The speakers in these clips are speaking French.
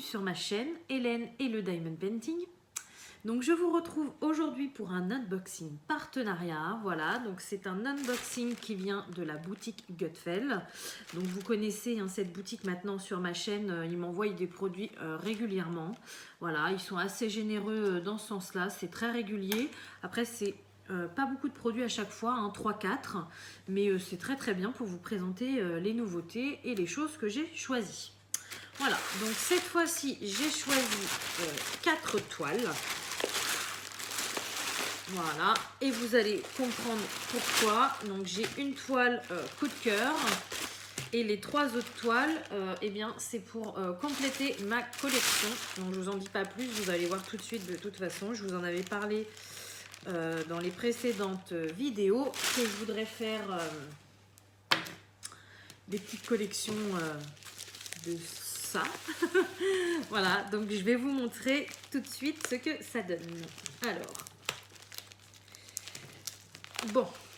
sur ma chaîne Hélène et le Diamond Painting. Donc je vous retrouve aujourd'hui pour un unboxing partenariat. Voilà, donc c'est un unboxing qui vient de la boutique Gutfeld. Donc vous connaissez cette boutique maintenant sur ma chaîne, ils m'envoient des produits régulièrement. Voilà, ils sont assez généreux dans ce sens-là, c'est très régulier. Après c'est pas beaucoup de produits à chaque fois, 3-4, mais c'est très très bien pour vous présenter les nouveautés et les choses que j'ai choisies. Voilà, donc cette fois-ci j'ai choisi 4 toiles. Voilà, et vous allez comprendre pourquoi. Donc j'ai une toile coup de cœur et les 3 autres toiles, eh bien c'est pour compléter ma collection. Donc je vous en dis pas plus, vous allez voir tout de suite de toute façon. Je vous en avais parlé dans les précédentes vidéos que je voudrais faire des petites collections de ça. Voilà, donc je vais vous montrer tout de suite ce que ça donne.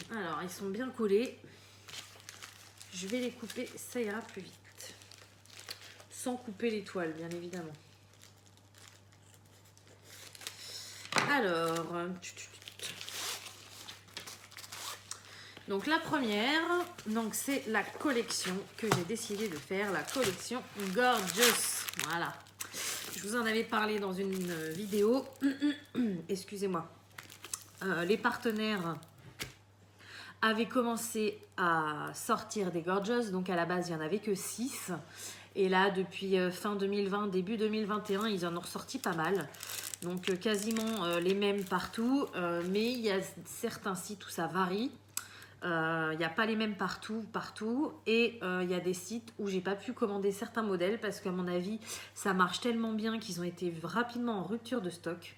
Alors ils sont bien collés. Je vais les couper, ça ira plus vite. Sans couper les toiles, bien évidemment. Alors, donc la première, donc c'est la collection que j'ai décidé de faire, la collection Gorgeous. Voilà. Je vous en avais parlé dans une vidéo. Excusez-moi. Les partenaires avaient commencé à sortir des Gorgeous. Donc à la base, il n'y en avait que 6. Et là, depuis fin 2020, début 2021, ils en ont ressorti pas mal. Donc quasiment les mêmes partout. Mais il y a certains sites où ça varie. Il n'y a pas les mêmes partout. Et il y a des sites où j'ai pas pu commander certains modèles parce qu'à mon avis, ça marche tellement bien qu'ils ont été rapidement en rupture de stock.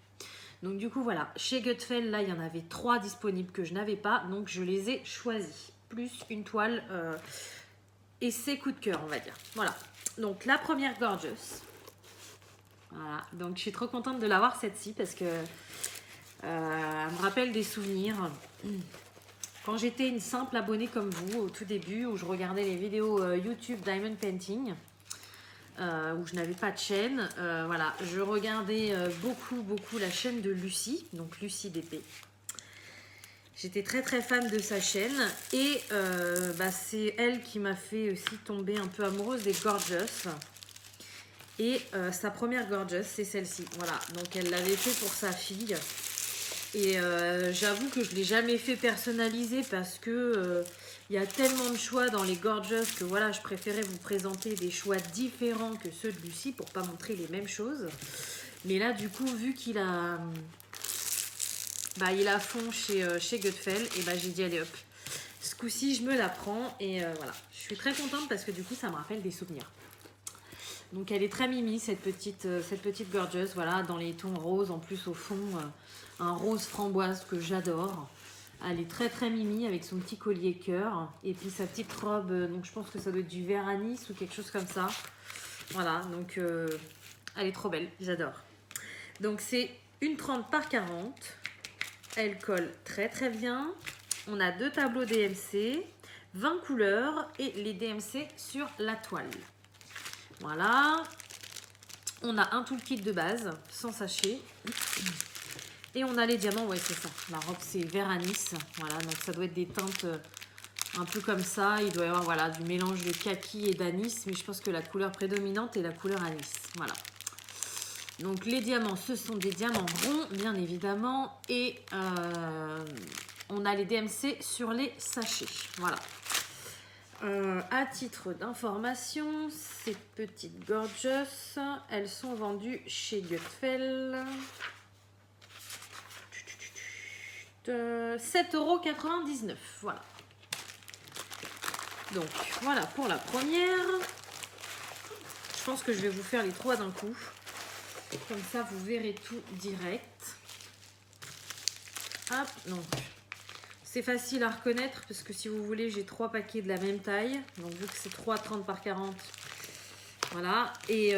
Donc du coup, voilà. Chez Gutfeld, là, il y en avait 3 disponibles que je n'avais pas. Donc je les ai choisis. Plus une toile et ses coups de cœur, on va dire. Voilà. Donc la première Gorgeous. Voilà. Donc je suis trop contente de l'avoir cette-ci parce que elle me rappelle des souvenirs. Quand j'étais une simple abonnée comme vous, au tout début, où je regardais les vidéos YouTube Diamond Painting, où je n'avais pas de chaîne, voilà, je regardais beaucoup la chaîne de Lucie, donc Lucie DP. J'étais très fan de sa chaîne et c'est elle qui m'a fait aussi tomber un peu amoureuse des Gorgeous. Et sa première Gorgeous, c'est celle-ci. Voilà, donc elle l'avait fait pour sa fille. Et j'avoue que je ne l'ai jamais fait personnaliser parce que y a tellement de choix dans les Gorgeous que voilà, je préférais vous présenter des choix différents que ceux de Lucie pour pas montrer les mêmes choses. Mais là, du coup, vu qu'il a, il a fond chez Gutfeld, et j'ai dit allez hop, ce coup-ci je me la prends et voilà. Je suis très contente parce que du coup, ça me rappelle des souvenirs. Donc elle est très mimi cette petite Gorgeous, voilà, dans les tons roses, en plus au fond un rose framboise que j'adore. Elle est très mimi avec son petit collier cœur et puis sa petite robe, donc je pense que ça doit être du vert anis ou quelque chose comme ça. Voilà, donc elle est trop belle, j'adore. Donc c'est une 30 par 40, elle colle très bien. On a 2 tableaux DMC, 20 couleurs et les DMC sur la toile. Voilà, on a un toolkit de base, sans sachet. Et on a les diamants, ouais c'est ça, la robe c'est vert anis. Voilà, donc ça doit être des teintes un peu comme ça. Il doit y avoir voilà, du mélange de kaki et d'anis, mais je pense que la couleur prédominante est la couleur anis. Voilà. Donc les diamants, ce sont des diamants ronds, bien évidemment. Et on a les DMC sur les sachets. Voilà. À titre d'information, ces petites Gorgeous, elles sont vendues chez Gutfeld 7,99 €. Voilà. Donc voilà pour la première. Je pense que je vais vous faire les 3 d'un coup. Comme ça, vous verrez tout direct. Hop, donc. C'est facile à reconnaître parce que si vous voulez, j'ai 3 paquets de la même taille. Donc vu que c'est 3 30 par 40. Voilà. Et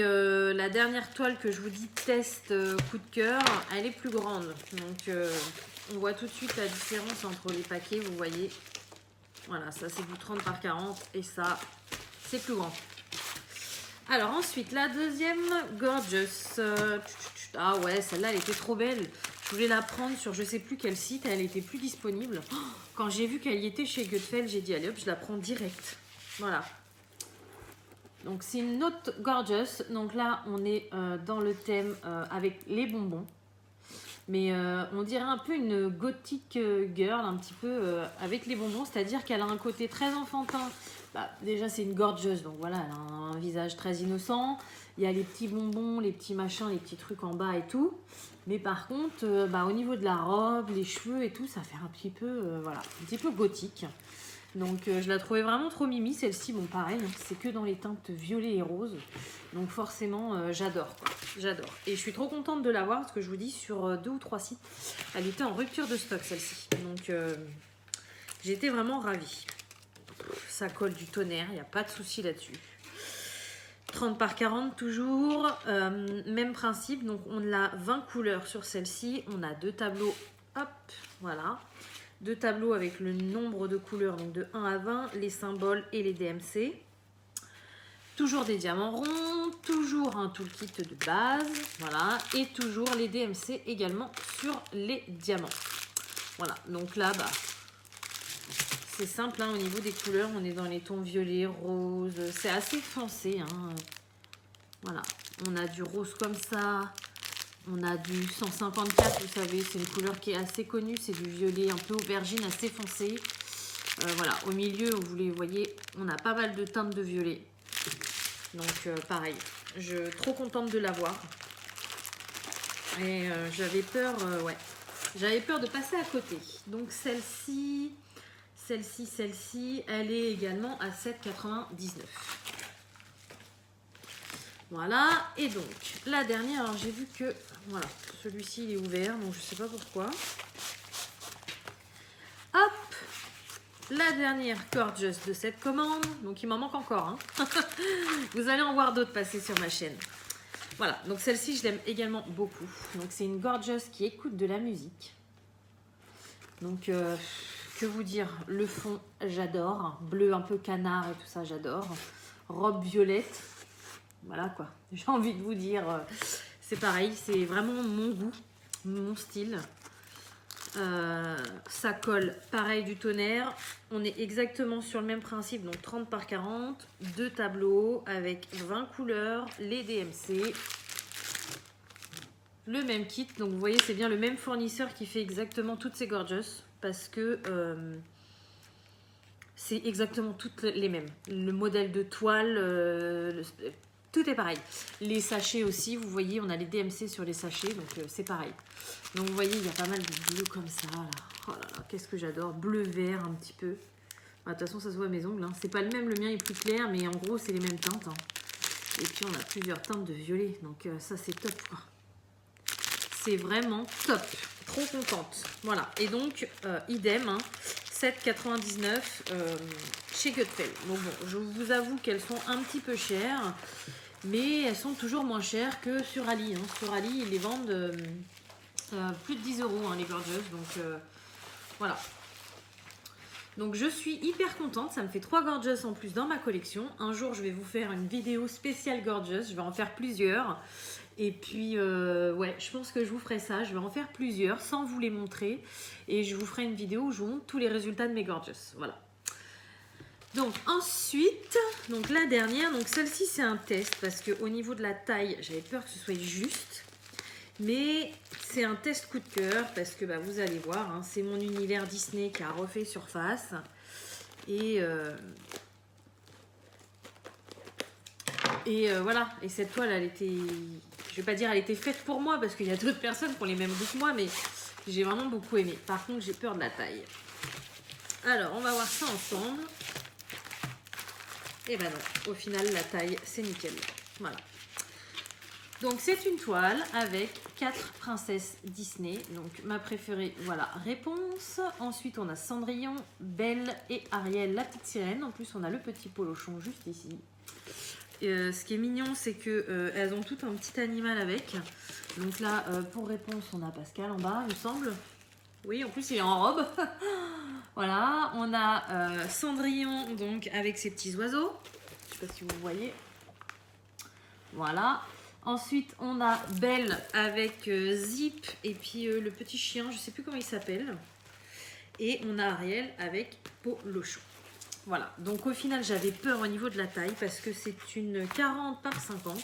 la dernière toile que je vous dis test coup de cœur, elle est plus grande. Donc on voit tout de suite la différence entre les paquets, vous voyez. Voilà, ça c'est du 30 par 40 et ça c'est plus grand. Alors ensuite, la deuxième Gorgeous. Ah ouais, celle-là, elle était trop belle. Je voulais la prendre sur je sais plus quel site, elle était plus disponible. Quand j'ai vu qu'elle y était chez Gutfeld, j'ai dit allez hop, je la prends direct. Voilà. Donc c'est une autre Gorgeous. Donc là, on est dans le thème avec les bonbons. Mais on dirait un peu une gothic girl, un petit peu avec les bonbons. C'est-à-dire qu'elle a un côté très enfantin. Bah, déjà, c'est une Gorgeous, donc voilà, elle a un visage très innocent. Il y a les petits bonbons, les petits machins, les petits trucs en bas et tout. Mais par contre, bah, au niveau de la robe, les cheveux et tout, ça fait un petit peu, voilà, un petit peu gothique. Donc je la trouvais vraiment trop mimi, celle-ci, bon pareil, hein, c'est que dans les teintes violet et rose. Donc forcément, j'adore, quoi. J'adore. Et je suis trop contente de l'avoir parce que je vous dis, sur 2 ou 3 sites, elle était en rupture de stock, celle-ci. Donc j'étais vraiment ravie. Ça colle du tonnerre, il n'y a pas de souci là-dessus. 30 par 40 toujours, même principe, donc on a 20 couleurs sur celle-ci, on a 2 tableaux, hop, voilà, 2 tableaux avec le nombre de couleurs, donc de 1 à 20, les symboles et les DMC, toujours des diamants ronds, toujours un toolkit de base, voilà, et toujours les DMC également sur les diamants, voilà, donc là, bah, c'est simple, hein, au niveau des couleurs, on est dans les tons violet, rose, c'est assez foncé. Hein. Voilà, on a du rose comme ça, on a du 154, vous savez, c'est une couleur qui est assez connue, c'est du violet un peu aubergine, assez foncé. Voilà, au milieu, vous les voyez, on a pas mal de teintes de violet. Donc pareil, je suis trop contente de l'avoir. Et j'avais peur, ouais, j'avais peur de passer à côté. Donc celle-ci... Celle-ci, elle est également à 7,99. Voilà, et donc, la dernière, alors j'ai vu que, voilà, celui-ci il est ouvert, donc je sais pas pourquoi. Hop, la dernière Gorgeous de cette commande, donc il m'en manque encore, hein. Vous allez en voir d'autres passer sur ma chaîne. Voilà, donc celle-ci, je l'aime également beaucoup. Donc c'est une Gorgeous qui écoute de la musique. Donc... que vous dire, le fond, j'adore. Bleu un peu canard et tout ça, j'adore. Robe violette. Voilà quoi. J'ai envie de vous dire, c'est pareil, c'est vraiment mon goût, mon style. Ça colle pareil du tonnerre. On est exactement sur le même principe, donc 30 par 40. 2 tableaux avec 20 couleurs, les DMC. Le même kit, donc vous voyez, c'est bien le même fournisseur qui fait exactement toutes ces Gorgeous. Parce que c'est exactement toutes les mêmes. Le modèle de toile, tout est pareil. Les sachets aussi, vous voyez, on a les DMC sur les sachets, donc c'est pareil. Donc vous voyez, il y a pas mal de bleu comme ça. Là. Oh là là, qu'est-ce que j'adore. Bleu-vert un petit peu. De toute façon, ça se voit à mes ongles. Hein. C'est pas le même, le mien est plus clair, mais en gros, c'est les mêmes teintes. Hein. Et puis, on a plusieurs teintes de violet. Donc ça, c'est top, quoi. C'est vraiment top. Trop contente. Voilà. Et donc, idem, hein, 7,99 chez Gutfeld. Donc bon, je vous avoue qu'elles sont un petit peu chères, mais elles sont toujours moins chères que sur Ali. Hein. Sur Ali, ils les vendent plus de 10 €, hein, les Gorgeous. Donc voilà. Donc je suis hyper contente, ça me fait 3 Gorgeous en plus dans ma collection. Un jour, je vais vous faire une vidéo spéciale Gorgeous, je vais en faire plusieurs. Et puis, ouais, je pense que je vous ferai ça. Je vais en faire plusieurs sans vous les montrer. Et je vous ferai une vidéo où je vous montre tous les résultats de mes Gorgeous. Voilà. Donc, ensuite, donc la dernière. Donc, celle-ci, c'est un test. Parce qu'au niveau de la taille, j'avais peur que ce soit juste. Mais c'est un test coup de cœur. Parce que, bah, vous allez voir, hein, c'est mon univers Disney qui a refait surface. Et voilà. Et cette toile, elle était... Je vais pas dire elle était faite pour moi parce qu'il y a d'autres personnes qui ont les mêmes goûts que moi, mais j'ai vraiment beaucoup aimé. Par contre, j'ai peur de la taille. Alors, on va voir ça ensemble. Et ben non, au final, la taille, c'est nickel. Voilà. Donc, c'est une toile avec 4 princesses Disney. Donc, ma préférée, voilà, Réponse. Ensuite, on a Cendrillon, Belle et Ariel, la petite sirène. En plus, on a le petit polochon juste ici. Ce qui est mignon, c'est que elles ont toutes un petit animal avec. Donc là, pour Réponse, on a Pascal en bas, il me semble. Oui, en plus, il est en robe. Voilà, on a Cendrillon, donc, avec ses petits oiseaux. sais pas si vous voyez. Voilà. Ensuite, on a Belle avec Zip et puis le petit chien, je sais plus comment il s'appelle. Et on a Ariel avec Polochon. Voilà. Donc au final, j'avais peur au niveau de la taille parce que c'est une 40 par 50.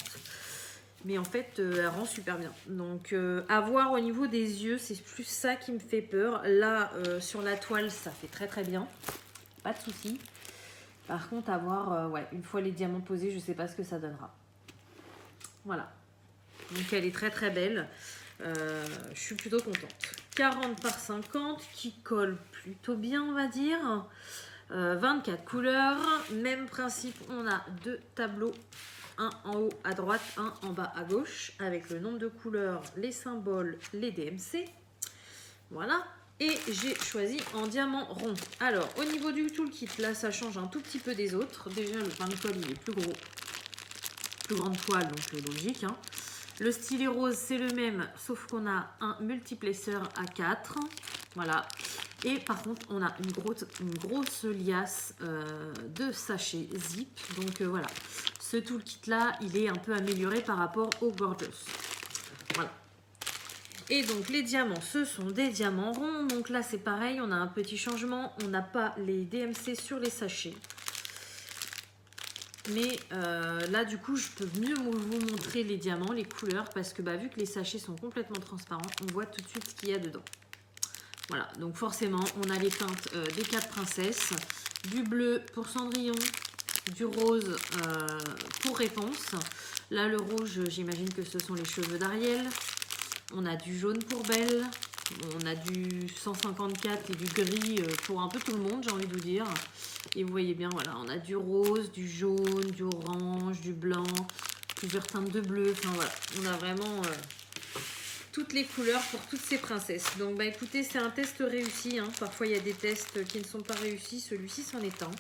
Mais en fait, elle rend super bien. Donc à voir au niveau des yeux, c'est plus ça qui me fait peur. Là, sur la toile, ça fait très très bien. Pas de souci. Par contre, à voir, ouais, une fois les diamants posés, je sais pas ce que ça donnera. Voilà. Donc elle est très très belle. Je suis plutôt contente. 40 par 50 qui colle plutôt bien, on va dire. 24 couleurs. Même principe, on a deux tableaux. Un en haut à droite, un en bas à gauche. Avec le nombre de couleurs, les symboles, les DMC. Voilà. Et j'ai choisi en diamant rond. Alors, au niveau du toolkit, là, ça change un tout petit peu des autres. Déjà, le pain de colle, il est plus gros. Plus grande toile, donc logique. Hein. Le stylet rose, c'est le même, sauf qu'on a un multiplaceur à 4. Voilà. Et par contre, on a une grosse liasse de sachets zip. Donc voilà. Ce toolkit-là, il est un peu amélioré par rapport au Gorgeous. Voilà. Et donc les diamants, ce sont des diamants ronds. Donc là, c'est pareil, on a un petit changement. On n'a pas les DMC sur les sachets. Mais là, du coup, je peux mieux vous montrer les diamants, les couleurs, parce que vu que les sachets sont complètement transparents, on voit tout de suite ce qu'il y a dedans. Voilà, donc forcément, on a les teintes des 4 princesses, du bleu pour Cendrillon, du rose pour Réponse. Là, le rouge, j'imagine que ce sont les cheveux d'Ariel. On a du jaune pour Belle. On a du 154 et du gris pour un peu tout le monde, j'ai envie de vous dire. Et vous voyez bien, voilà, on a du rose, du jaune, du orange, du blanc, plusieurs teintes de bleu. Enfin voilà, on a vraiment toutes les couleurs pour toutes ces princesses. Donc écoutez, c'est un test réussi. Hein. Parfois, il y a des tests qui ne sont pas réussis. Celui-ci, c'en est un.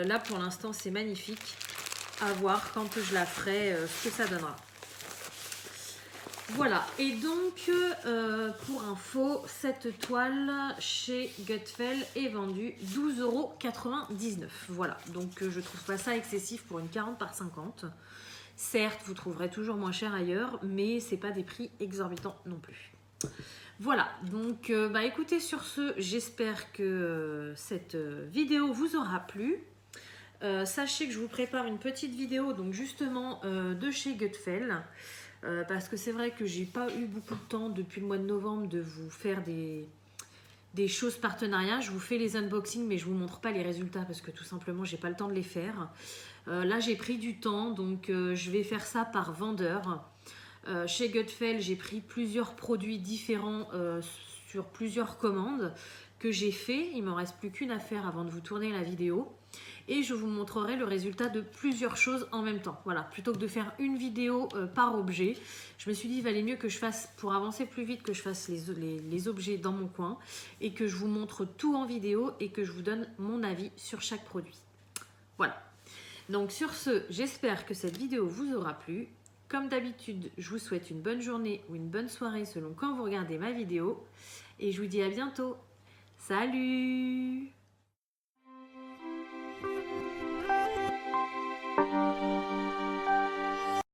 Là, pour l'instant, c'est magnifique. À voir quand je la ferai, ce que ça donnera. Voilà, et donc pour info, cette toile chez Gutfeld est vendue 12,99 €. Voilà, donc je trouve pas ça excessif pour une 40 par 50. Certes, vous trouverez toujours moins cher ailleurs, mais c'est pas des prix exorbitants non plus. Voilà, donc écoutez, sur ce, j'espère que cette vidéo vous aura plu. Sachez que je vous prépare une petite vidéo, donc justement de chez Gutfeld. Parce que c'est vrai que j'ai pas eu beaucoup de temps depuis le mois de novembre de vous faire des choses partenariats. Je vous fais les unboxings, mais je vous montre pas les résultats parce que tout simplement j'ai pas le temps de les faire. Là j'ai pris du temps, donc je vais faire ça par vendeur. Chez Gutfeld, j'ai pris plusieurs produits différents sur plusieurs commandes que j'ai fait. Il me reste plus qu'une à faire avant de vous tourner la vidéo. Et je vous montrerai le résultat de plusieurs choses en même temps. Voilà, plutôt que de faire une vidéo par objet, je me suis dit il valait mieux que je fasse, pour avancer plus vite, que je fasse les objets dans mon coin et que je vous montre tout en vidéo et que je vous donne mon avis sur chaque produit. Voilà. Donc sur ce, j'espère que cette vidéo vous aura plu. Comme d'habitude, je vous souhaite une bonne journée ou une bonne soirée selon quand vous regardez ma vidéo. Et je vous dis à bientôt. Salut!